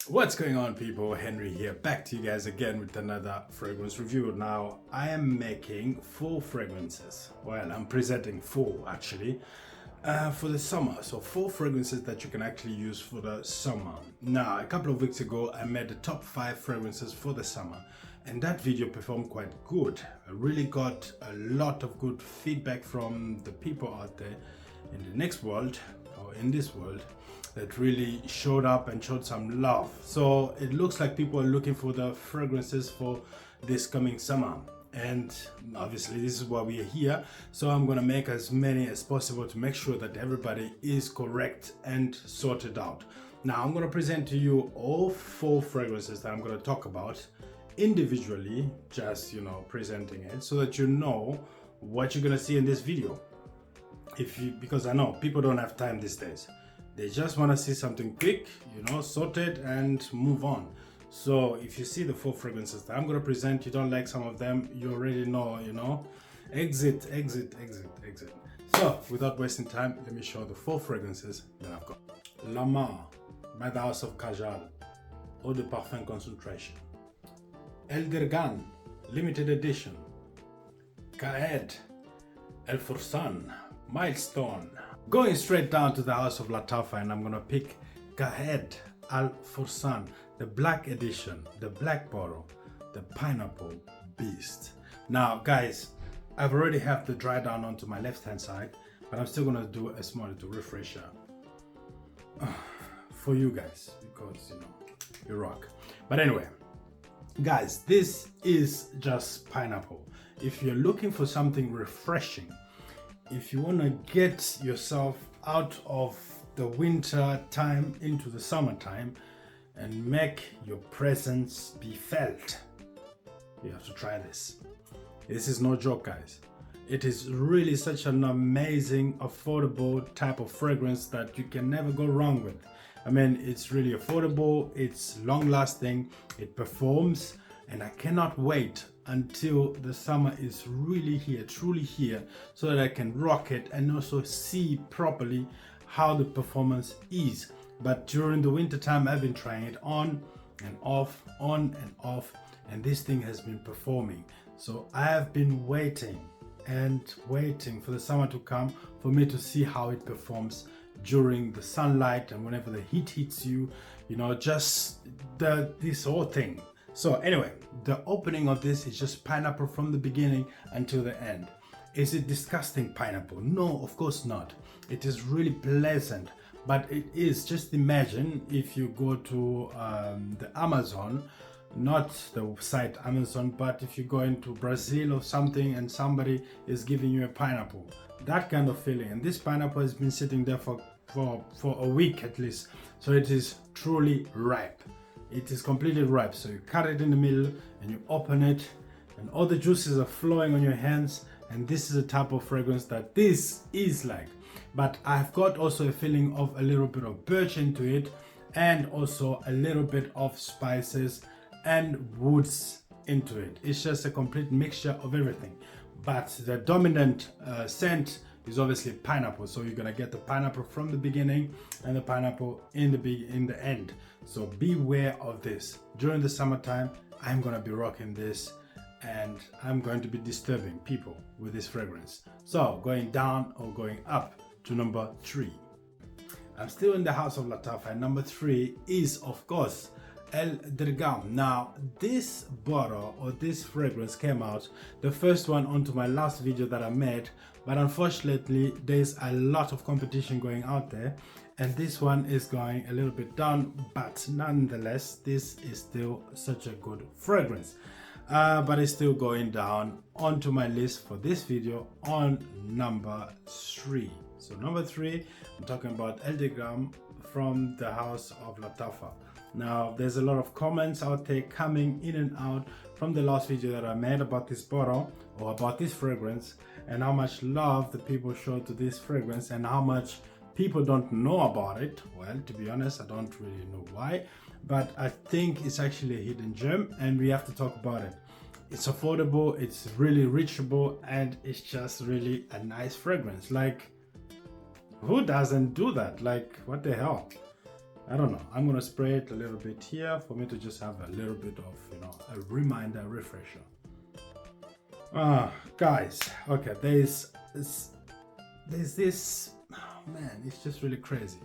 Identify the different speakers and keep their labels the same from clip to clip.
Speaker 1: What's going on, people? Henry here, back to you guys again with another fragrance review. Now I am making 4 fragrances. Well, I'm presenting 4 actually for the summer. So 4 fragrances that you can actually use for the summer. Now a couple of weeks ago I made the top 5 fragrances for the summer, and that video performed quite good. I really got a lot of good feedback from the people out there in the next world, or in this world, that really showed up and showed some love. So it looks like people are looking for the fragrances for this coming summer, and obviously this is why we are here. So I'm gonna make as many as possible to make sure that everybody is correct and sorted out. Now I'm gonna present to you all 4 fragrances that I'm gonna talk about individually, just presenting it so that you know what you're gonna see in this video. Because I know people don't have time these days. They just want to see something quick, sorted and move on. So if you see the 4 fragrances that I'm going to present, you don't like some of them, you already know, exit. So without wasting time, let me show the 4 fragrances that I've got. La Mar by the House of Kajal, Eau de Parfum Concentration. El Dirgan, limited edition. Kaed, El Fursan, Milestone. Going straight down to the House of Lattafa, and I'm gonna pick Kahed Al Fursan, the black edition, the black bottle, the pineapple beast. Now guys, I've already have the dry down onto my left hand side, but I'm still gonna do a small little refresher for you guys, because you rock. But anyway guys, this is just pineapple. If you're looking for something refreshing, if you want to get yourself out of the winter time into the summertime and make your presence be felt, you have to try this. This is no joke, guys. It is really such an amazing, affordable type of fragrance that you can never go wrong with. I mean, it's really affordable, it's long lasting, it performs, and I cannot wait until the summer is really here, truly here, so that I can rock it and also see properly how the performance is. But during the winter time, I've been trying it on and off, and this thing has been performing. So I have been waiting for the summer to come for me to see how it performs during the sunlight and whenever the heat hits you, just this whole thing. So anyway, the opening of this is just pineapple from the beginning until the end. Is it disgusting pineapple? No, of course not. It is really pleasant, but it is, just imagine if you go to the Amazon, not the site Amazon, but if you go into Brazil or something and somebody is giving you a pineapple, that kind of feeling. And this pineapple has been sitting there for a week at least, so it is truly ripe. It is completely ripe. So you cut it in the middle and you open it, and all the juices are flowing on your hands, and this is a type of fragrance that this is like. But I've got also a feeling of a little bit of birch into it, and also a little bit of spices and woods into it. It's just a complete mixture of everything, but the dominant scent is obviously pineapple. So you're gonna get the pineapple from the beginning and the pineapple in the end. So beware of this. During the summertime, I'm gonna be rocking this, and I'm going to be disturbing people with this fragrance. So going down or going up to number 3. I'm still in the House of Lattafa, and number 3 is of course El Dirgam. Now this bottle or this fragrance came out, the first one, onto my last video that I made, but unfortunately there's a lot of competition going out there, and this one is going a little bit down, but nonetheless this is still such a good fragrance. But it's still going down onto my list for this video on number 3. So number 3, I'm talking about El Dirgam from the House of Lattafa. Now there's a lot of comments out there coming in and out from the last video that I made about this bottle or about this fragrance, and how much love the people show to this fragrance and how much people don't know about it. Well, to be honest, I don't really know why, but I think it's actually a hidden gem and we have to talk about it. It's affordable, it's really reachable, and it's just really a nice fragrance. Like, who doesn't do that? Like, what the hell? I don't know. I'm gonna spray it a little bit here for me to just have a little bit of, you know, a reminder, refresher. Guys, okay, there's this, oh man, it's just really crazy.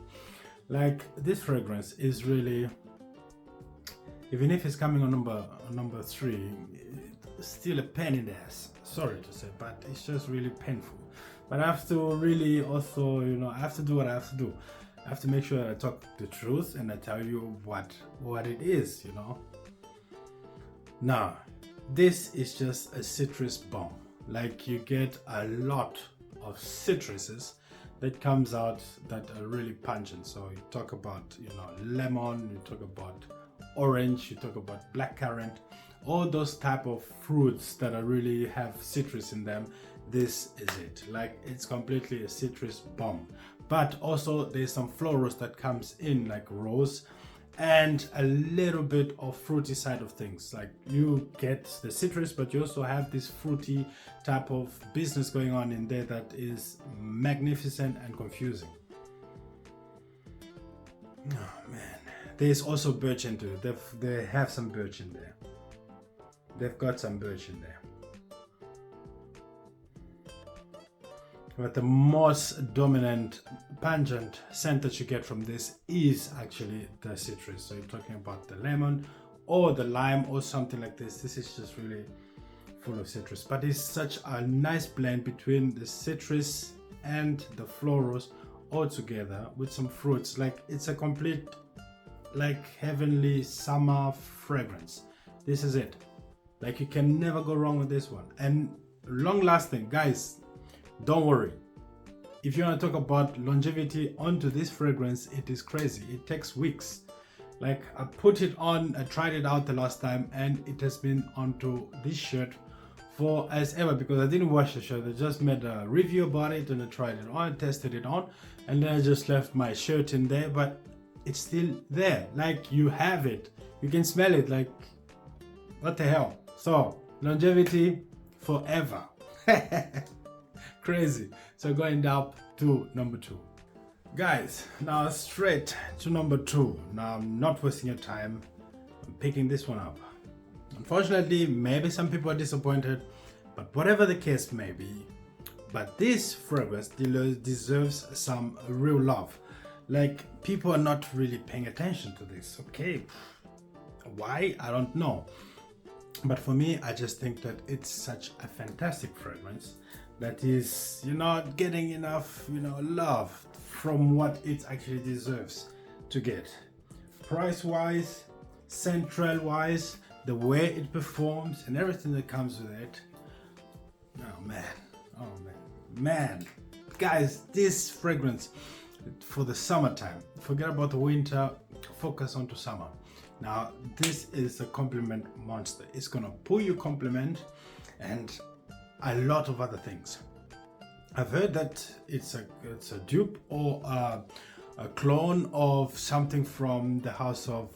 Speaker 1: Like, this fragrance is really, even if it's coming on number 3, it's still a pain in the ass. Sorry to say, but it's just really painful. But I have to really also, you know, I have to do what I have to do. I have to make sure that I talk the truth and I tell you what it is, you know. Now, this is just a citrus bomb. Like, you get a lot of citruses that comes out that are really pungent. So you talk about, you know, lemon, you talk about orange, you talk about blackcurrant, all those type of fruits that are really have citrus in them. This is it. Like, it's completely a citrus bomb. But also there's some florals that comes in, like rose, and a little bit of fruity side of things. Like, you get the citrus, but you also have this fruity type of business going on in there that is magnificent and confusing. Oh man, there's also birch into it. They have some birch in there. They've got some birch in there. But the most dominant pungent scent that you get from this is actually the citrus. So you're talking about the lemon or the lime or something like this. This is just really full of citrus. But it's such a nice blend between the citrus and the florals all together with some fruits. Like, it's a complete, like, heavenly summer fragrance. This is it. Like, you can never go wrong with this one. And long lasting, guys. Don't worry, if you want to talk about longevity onto this fragrance, it is crazy. It takes weeks. Like, I put it on, I tried it out the last time, and it has been onto this shirt for as ever, because I didn't wash the shirt. I just made a review about it and I tried it on, tested it on, and then I just left my shirt in there, but it's still there. Like, you have it, you can smell it. Like, what the hell? So, longevity forever. Crazy. So going down to number 2, guys. Now straight to number 2. Now I'm not wasting your time. I'm picking this one up. Unfortunately, maybe some people are disappointed, but whatever the case may be, but this fragrance deserves some real love. Like, people are not really paying attention to this. Okay, why? I don't know. But for me, I just think that it's such a fantastic fragrance that is, you know, getting enough, you know, love from what it actually deserves to get. Price wise, central wise, the way it performs and everything that comes with it. Oh man, guys, this fragrance for the summertime. Forget about the winter, focus onto summer. Now, this is a compliment monster. It's gonna pull you compliment and a lot of other things. I've heard that it's a dupe or a clone of something from the house of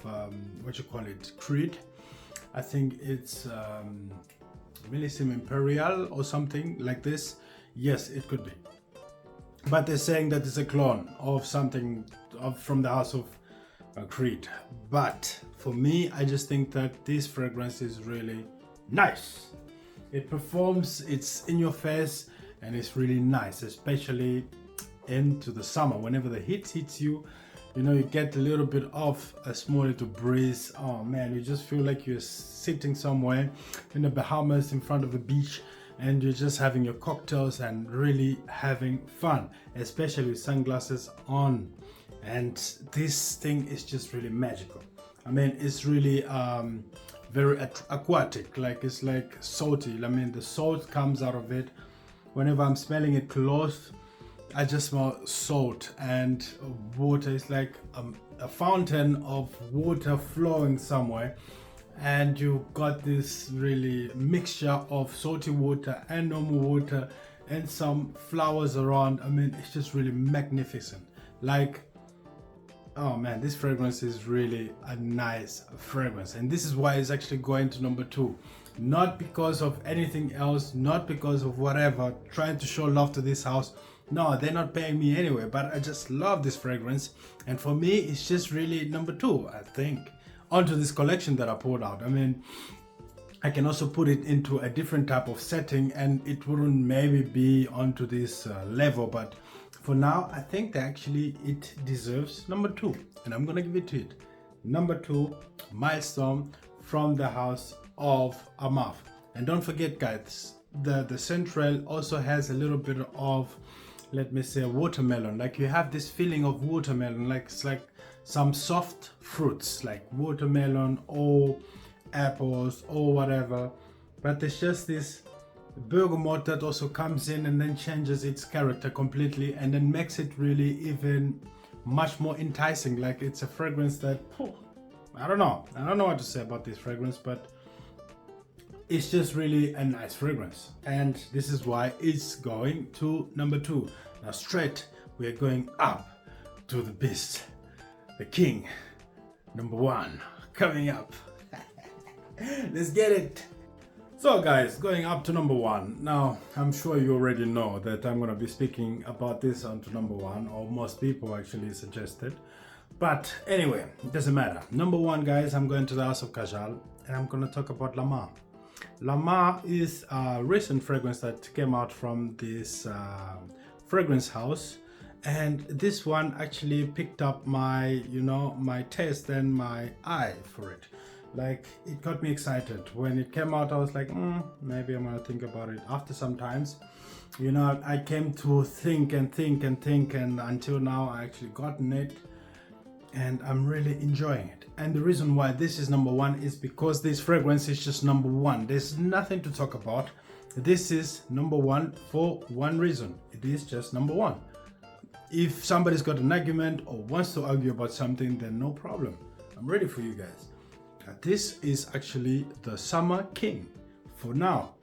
Speaker 1: Creed. I think it's Millésime Imperial or something like this. Yes, it could be. But they're saying that it's a clone of something from the house of Creed. But for me, I just think that this fragrance is really nice. It performs, it's in your face, and it's really nice, especially into the summer. Whenever the heat hits you, you know, you get a little bit of a small little breeze. Oh man, you just feel like you're sitting somewhere in the Bahamas in front of a beach, and you're just having your cocktails and really having fun, especially with sunglasses on. And this thing is just really magical. I mean, it's really very aquatic. Like, it's like salty. I mean, the salt comes out of it. Whenever I'm smelling it close, I just smell salt and water. It's like a fountain of water flowing somewhere, and you got this really mixture of salty water and normal water and some flowers around. I mean, it's just really magnificent. Like, oh man, this fragrance is really a nice fragrance, and this is why it's actually going to number 2. Not because of anything else, not because of whatever, trying to show love to this house, No, they're not paying me anyway, but I just love this fragrance. And for me, it's just really number 2, I think, onto this collection that I poured out. I mean, I can also put it into a different type of setting and it wouldn't maybe be onto this level, but for now, I think that actually it deserves number 2, and I'm gonna give it to it. Number 2, Milestone from the house of Amaf. And don't forget, guys, the Central also has a little bit of, let me say, watermelon. Like you have this feeling of watermelon, like it's like some soft fruits, like watermelon or apples or whatever. But there's just this bergamot that also comes in and then changes its character completely and then makes it really even much more enticing. Like it's a fragrance that, I don't know what to say about this fragrance, but it's just really a nice fragrance, and this is why it's going to number 2. Now straight we're going up to the beast, the king, number 1 coming up. Let's get it. So guys, going up to number 1. Now I'm sure you already know that I'm going to be speaking about this onto number 1, or most people actually suggested, but anyway, it doesn't matter. Number 1, guys, I'm going to the house of Kajal and I'm going to talk about La Mer. La Mer is a recent fragrance that came out from this fragrance house, and this one actually picked up my my taste and my eye for it. Like it got me excited when it came out. I was like, maybe I'm gonna think about it. After some times, I came to think and until now I actually gotten it, and I'm really enjoying it. And the reason why this is number 1 is because this fragrance is just number 1. There's nothing to talk about. This is number 1 for one reason. It is just number 1. If somebody's got an argument or wants to argue about something, then no problem. I'm ready for you guys. This is actually the summer king for now.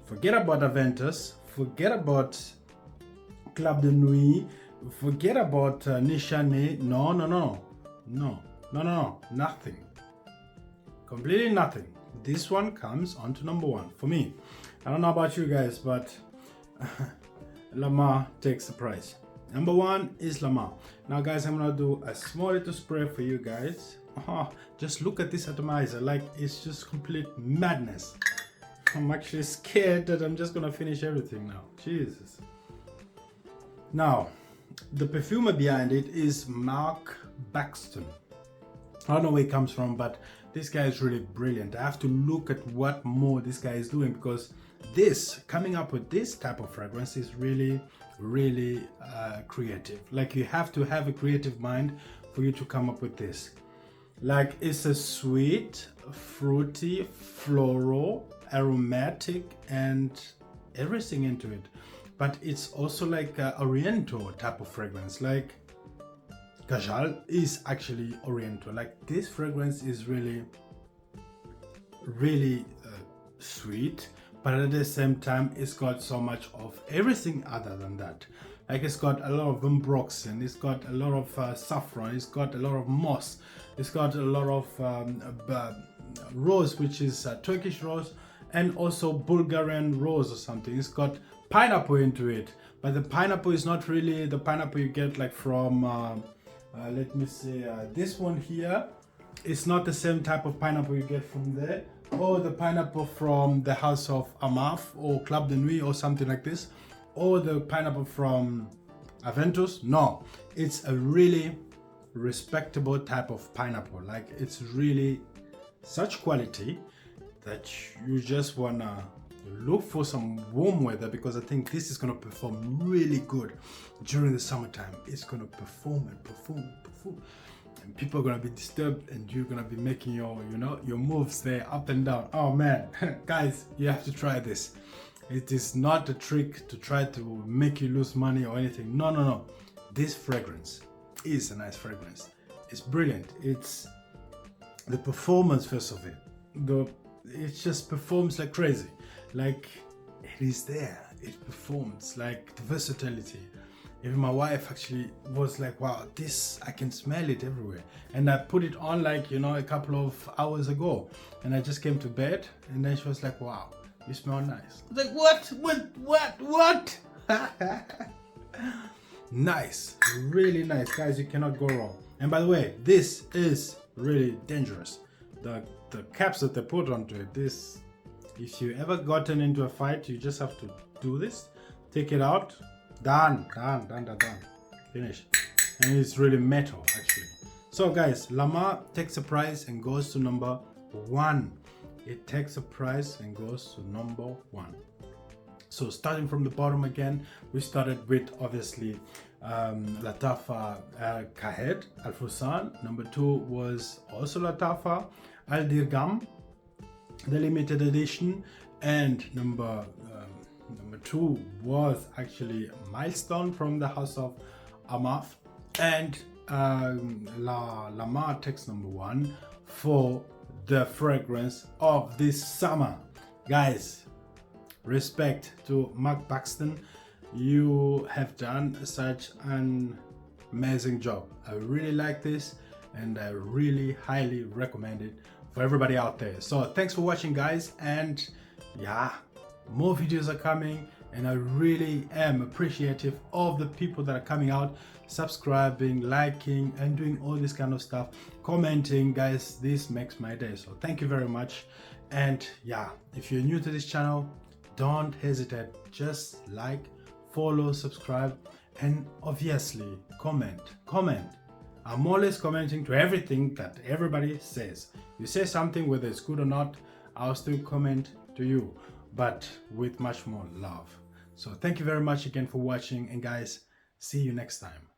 Speaker 1: Forget about Aventus, forget about Club de Nuit, forget about Nishane. No, nothing. Completely nothing. This one comes onto number 1 for me. I don't know about you guys, but La Mer takes the prize. Number 1 is La Mer. Now guys, I'm gonna do a small little spray for you guys. Just look at this atomizer, like it's just complete madness. I'm actually scared that I'm just gonna finish everything now. Jesus. Now, the perfumer behind it is Mark Baxton. I don't know where it comes from, but this guy is really brilliant. I have to look at what more this guy is doing, because coming up with this type of fragrance is really creative. Like you have to have a creative mind for you to come up with this. Like it's a sweet, fruity, floral, aromatic, and everything into it. But it's also like a Oriental type of fragrance. Like Kajal is actually Oriental. Like this fragrance is really sweet, but at the same time it's got so much of everything other than that. Like it's got a lot of ambroxan, it's got a lot of saffron, it's got a lot of moss, it's got a lot of rose, which is Turkish rose, and also Bulgarian rose or something. It's got pineapple into it, but the pineapple is not really the pineapple you get like from let me see, this one here. It's not the same type of pineapple you get from there, or the pineapple from the house of Amaf or Club de Nuit or something like this, or the pineapple from Aventus. No, it's a really respectable type of pineapple. Like it's really such quality that you just wanna look for some warm weather, because I think this is gonna perform really good during the summertime. It's gonna perform, and people are gonna be disturbed, and you're gonna be making your moves there up and down. Oh man, guys, you have to try this. It is not a trick to try to make you lose money or anything. No. This fragrance is a nice fragrance. It's brilliant. It's the performance first of it. It just performs like crazy. Like it is there. It performs, like the versatility. Even my wife actually was like, wow, this, I can smell it everywhere. And I put it on like, a couple of hours ago, and I just came to bed, and then she was like, wow, you smell nice. I was like, what? Nice, really nice, guys. You cannot go wrong. And by the way, this is really dangerous. The caps that they put onto it, this, if you ever gotten into a fight, you just have to do this, take it out, done, finish. And it's really metal actually. So guys, Lamar takes a prize and goes to number 1. It takes a prize and goes to number 1. So starting from the bottom again, we started with obviously Latafa Kahed Al Fusan. Number 2 was also Latafa Al Dirgam, the limited edition, and number 2 was actually Milestone from the House of Amaf, and Lamar takes number 1 for the fragrance of this summer. Guys, respect to Mark Paxton, you have done such an amazing job. I really like this and I really highly recommend it for everybody out there. So thanks for watching, guys, and yeah, more videos are coming, and I really am appreciative of the people that are coming out, subscribing, liking, and doing all this kind of stuff, commenting. Guys, this makes my day, so thank you very much. And yeah, if you're new to this channel, don't hesitate, just like, follow, subscribe, and obviously comment. I'm always commenting to everything that everybody says. You say something, whether it's good or not, I'll still comment to you, but with much more love. So thank you very much again for watching, and guys, see you next time.